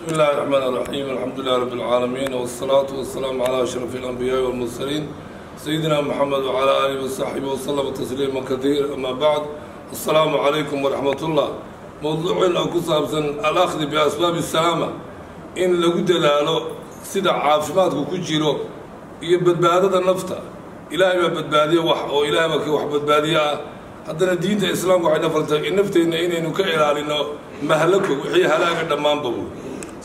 بسم الله الرحمن الرحيم. الحمد لله رب العالمين، والصلاة والسلام على أشرف الأنبياء والمرسلين سيدنا محمد وعلى آله وصحبه وسلم تسليما كثيرا. أما بعد، السلام عليكم ورحمة الله. موضوعنا كصابسن الأخذ بأسباب السلامة إن لقد له سدع عافمات وكجيرو يبدبادة النفط إلهي ما بدبادية أو إلهي ما كوح بدبادية. haddana diinta islaamku waxay nafartay in nafteenna inaynu ka ilaalino mahalako wixii halaaga dhammaanba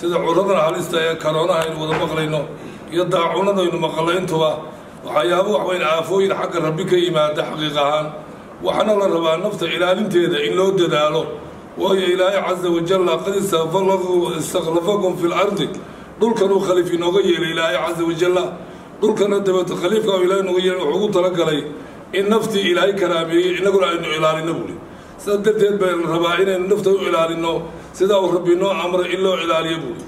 sida cudurrada halista ee koroonaha aynu wada maqlayno iyo daacuunada aynu maqlayntuba waxyaabo wax weyn aafooyin xagga rabbi ka yimaada xaqiiq ahaan waxaana la rabaa nafta ilaalinteeda in loo dadaalo waayo ilaahay caza wajalla qad istakhlafakum fi lardi dhulkan uu khaliif inooga yeelay ilaahay caza wajalla dhulkana dabeeta khaliifka ilaahay inooga yeelay wuxuu ugu talagalay in naftii ilaahay karaameeyey innaguna aynu ilaalino buuli sidaa darteed baynu rabaa inaynu nafta u ilaalino sidaa uu rabbi inoo amray in loo ilaaliyo buuli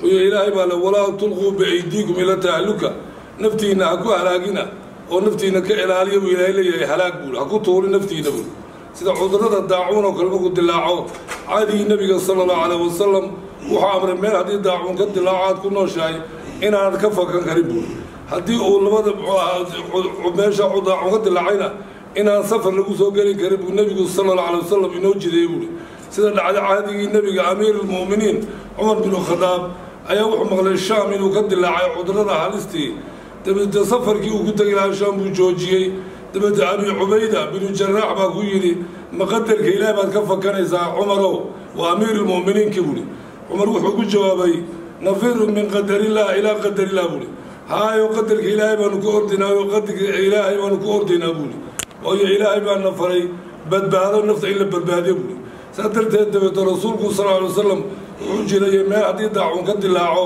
iyo ilaahay baa le walaa tulquu biaydiikum ila tahluka naftiina ha ku halaagina oo naftiina ka ilaaliya buu ilaahay leeyahay halaag buuli ha ku tuuri naftiina buuli sida cudurrada daacuun oo kale markuu dilaaco caadigii nebiga sala allahu calayh wasalam wuxuu amray meel haddii daacuun ka dilaaco aad ku nooshahay inaanad ka fakan karin buuli haddii uu labada meesha daacun ka dilaacayna inaan safar lagu soo geli karin buu nebigu sala allahu alay wasalam inoo jideeyey buuri sida dhacday caadigii nebiga amiirulmu'miniin cumar binu khadaab ayaa wuxuu maqlay shaam inuu ka dilaacay cudurrada halistii dabeete safarkii uu ku tegi lahaa shaam buu joojiyey dabeete abi cubayda binu jaraax baa ku yidhi ma qadarka ilaah baad ka fakanaysaa cumarow waa amiirulmu'miniinkii buuri cumar wuxuu ku jawaabay nafiru min qadarillah ilaa qadarillah buuri haayo qadarka ilaahay baanu ku ordinaayo qadarka ilaahay baanu ku ordinaa buuli waayo ilaahay baana faray badbaado nafta in la badbaadiyo buuli saa darteed dabeeto rasuulku sal alay wasalam wuxuu jirayay meel haddii daacun ka dilaaco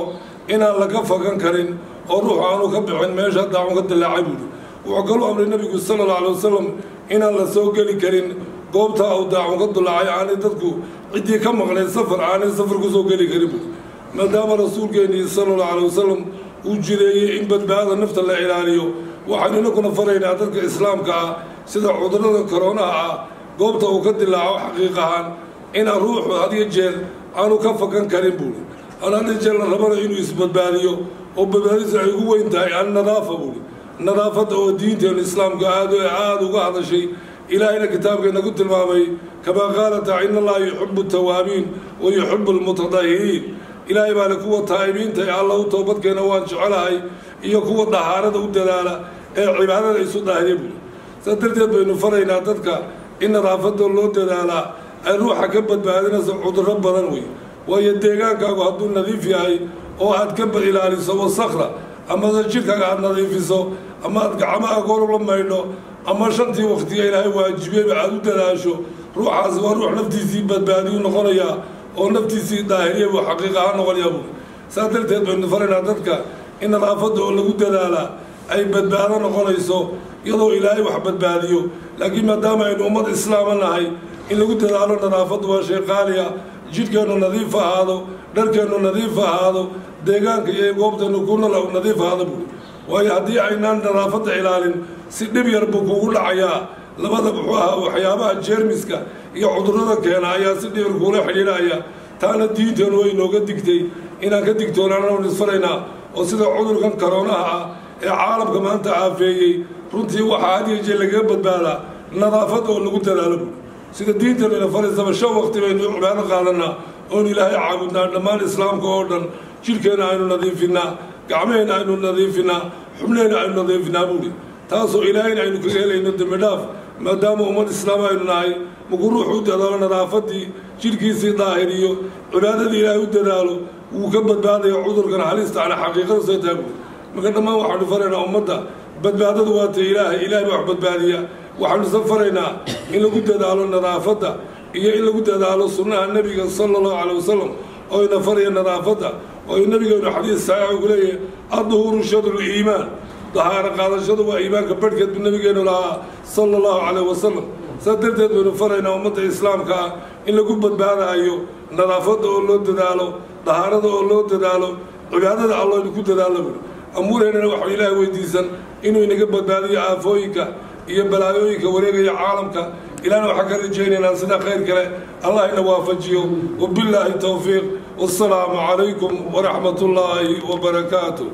inaan laga fakan karin oo ruuxu aanu ka bixin meesha daacun ka dilaacay buuli wuxuu kaluu amray nebigu sala allahu alay wasalam inaan la soo geli karin goobtaa uu daacun ka dilaacay aanay dadku ciddii ka maqnayd safar aanay safar ku soo geli karin buuli maadaama rasuulkeennii sala allahu alay wasalam uu jireeyey in badbaada nafta la ilaaliyo waxaynu inakuna faraynaa dadka islaamka ah sida cudurrada koroonaha ah goobta uu ka dilaaco xaqiiq ahaan inaan ruuxu hadiyo jeer aanu ka fakan karin buuli aan hadiyo jeer la rabana inuu isbadbaadiyo oo badbaadisa ay ugu weyn tahay annadaafa buuli nadaafadda oo diinteenu islaamka aada uga hadashay ilaahayna kitaabkeena ku tilmaamay kamaa qaala taala ina allaha yuxibu tawaabiin wa yuxibu almutadahiriin ilaahay baa le kuwa taa'ibiinta ee alla u toobadkeena waan jecelahay iyo kuwa dahaarada u dadaala ee cibaadada isu daahiriya buuli saa darteed baynu faraynaa dadka in nadaafadda loo dadaalaa ay ruuxa ka badbaadinayso cudurro badan wey waayo deegaankaagu hadduu nadiif yahay oo aad ka ilaaliso wasakra amase jidhkaaga aad nadiifiso ama aad gacmaha goor ula maydho ama shantii waqtiga ilaahay waajibiyeyba aad u dadaasho ruuxaasi waa ruux naftiisii badbaadiyu noqonayaa oo naftiisii daahiriya buu xaqiiq ahaan noqonayaa buuli saa darteed baynu faraynaa dadka in nadaafadda oo lagu dadaalaa ay badbaado noqonayso iyadoo ilaahay wax badbaadiyo laakiin maadaama aynu ummad islaama nahay in lagu dadaalo nadaafaddu waa shay qaaliya jidhkeennu nadiif ahaado dharkeennu nadiif ahaado deegaanka iyo goobteennu kuna nadiif ahaado buuli waayo haddii aynaan nadaafadda ilaalin si dhib yar buu kugu dhacayaa labada muxuu ahaa waxyaabaha jeermiska iyo cudurrada keena ayaa si dhibir kuula xidhiidhaya taana diinteenu way inooga digtay inaan ka digtoonaananu isfaraynaa oo sida cudurkan koroonaha ah ee caalamka maanta aafeeyey runtii waxaa hadiyo jeer lagaga badbaadaa nadaafadda oo lagu dadaalo buuli sida diinteenu ina faraysaba shan waqti baynu cibaado qaadanaa oonu ilaahay caabudnaa dhammaan islaamka oo dhan jidhkeenna aynu nadiifinaa gacmaheenna aynu nadiifinaa xubnaheenna aynu nadiifinaa buuli taasoo ilaahayna aynu kaga helayno dembi dhaaf maadaama ummad islaam aynu nahay markuu ruuxu u dadaalo nadaafaddii jidhkiisii daahiriyo cibaadadii ilaahay u dadaalo wuu ka badbaadaya cudurkan halista ana xaqiiqada soo taagbuuli marka dhammaan waxaanu faraynaa ummadda badbaadadu waata ilaahay baa wax badbaadiya waxaanu isa faraynaa in lagu dadaalo nadaafadda iyo in lagu dadaalo sunnaha nebiga sala allahu calay wasalam oo ina faraya nadaafadda oo nebigeenu xadiis saxiixa ugu leeyahay adduhuuru shadru liimaan dahaaro qaadashadu waa iimaanka barhkeed buu nabigeenu lahaa sala allahu calayh wasalam saa darteed baynu faraynaa ummadda islaamka ah in lagu badbaadaayo nadaafadda oo loo dadaalo dahaarada oo loo dadaalo cibaadada alloynu ku dadaalo buuli amuureennana waxau ilaahay weydiisan inuu inaga badbaadiyo aafooyinka iyo balaayooyinka wareegaya caalamka ilaana waxaan ka rajaynaynaa sida khayr kale allah ina waafajiyo wabilaahi towfiiq والسلام عليكم ورحمة الله وبركاته.